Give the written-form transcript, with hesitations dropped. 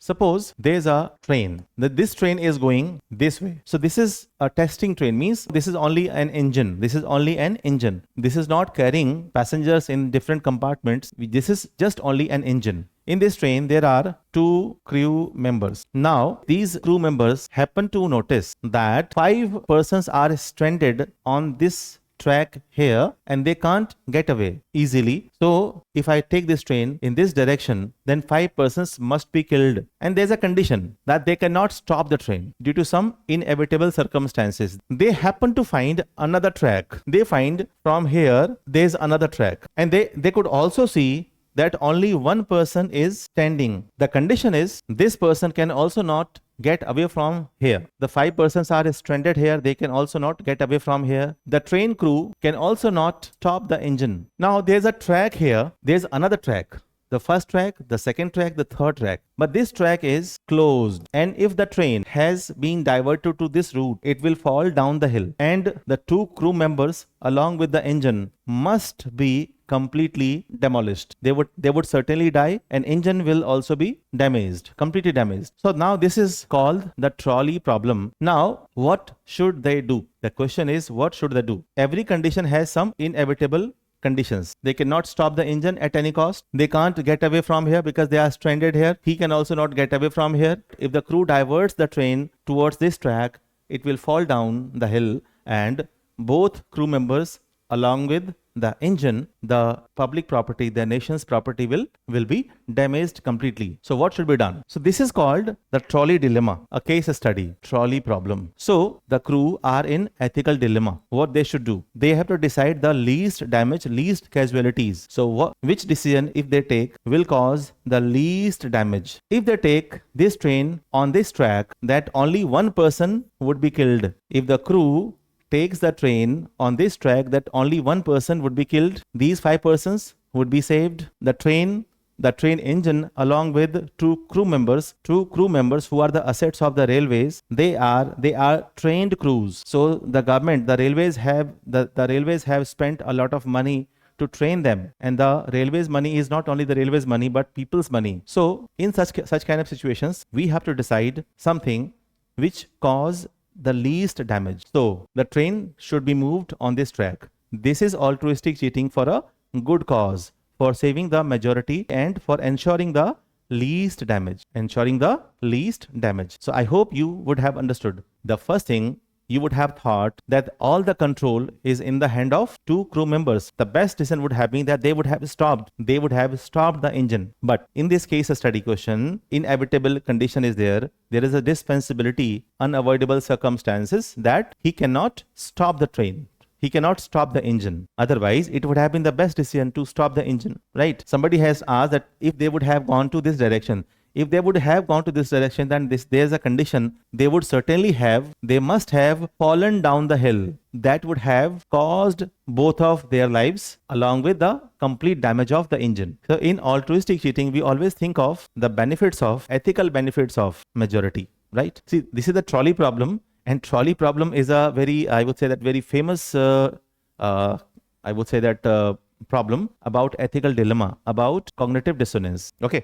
Suppose there's a train. This train is going this way. So this is a testing train, means this is only an engine. This is only an engine. This is not carrying passengers in different compartments. This is just only an engine. In this train, there are 2 crew members. Now, these crew members happen to notice that 5 persons are stranded on this track here and they can't get away easily. So if I take this train in this direction, then 5 persons must be killed. And there's a condition that they cannot stop the train due to some inevitable circumstances. They happen to find another track. They find from here there's another track, and they could also see that only one person is standing. The condition is this person can also not get away from here. The 5 persons are stranded here. They can also not get away from here. The train crew can also not stop the engine. Now there's a track here. There's another track. The first track, the second track, the third track. But this track is closed. And if the train has been diverted to this route, it will fall down the hill. And the 2 crew members along with the engine must be completely demolished. They would certainly die, and engine will also be damaged, completely damaged. So now this is called the trolley problem. Now what should they do? The question is, what should they do? Every condition has some inevitable conditions. They cannot stop the engine at any cost. They can't get away from here because they are stranded here. He can also not get away from here. If the crew diverts the train towards this track, it will fall down the hill, and both crew members along with the engine, the public property, the nation's property will be damaged completely. So what should be done? So this is called the trolley dilemma, a case study, trolley problem. So the crew are in ethical dilemma. What they should do? They have to decide the least damage, least casualties. So which decision, if they take, will cause the least damage? If they take this train on this track, that only one person would be killed. If the crew takes the train on this track, that only one person would be killed, these 5 persons would be saved. The train engine along with 2 crew members who are the assets of the railways, they are trained crews. So the government, the railways have spent a lot of money to train them, and the railways money is not only the railways money but people's money. So in such kind of situations, we have to decide something which cause the least damage. So the train should be moved on this track. This is altruistic cheating for a good cause, for saving the majority and for ensuring the least damage. So I hope you would have understood. The first thing, you would have thought that all the control is in the hand of 2 crew members. The best decision would have been that they would have stopped the engine. But in this case study question, inevitable condition is there. There is a dispensability, unavoidable circumstances that he cannot stop the train. He cannot stop the engine. Otherwise, it would have been the best decision to stop the engine, right? Somebody has asked that if they would have gone to this direction, then there's a condition. They must have fallen down the hill. That would have caused both of their lives along with the complete damage of the engine. So in altruistic cheating, we always think of the ethical benefits of majority, right? See, this is the trolley problem, and trolley problem is a very famous problem about ethical dilemma, about cognitive dissonance. Okay.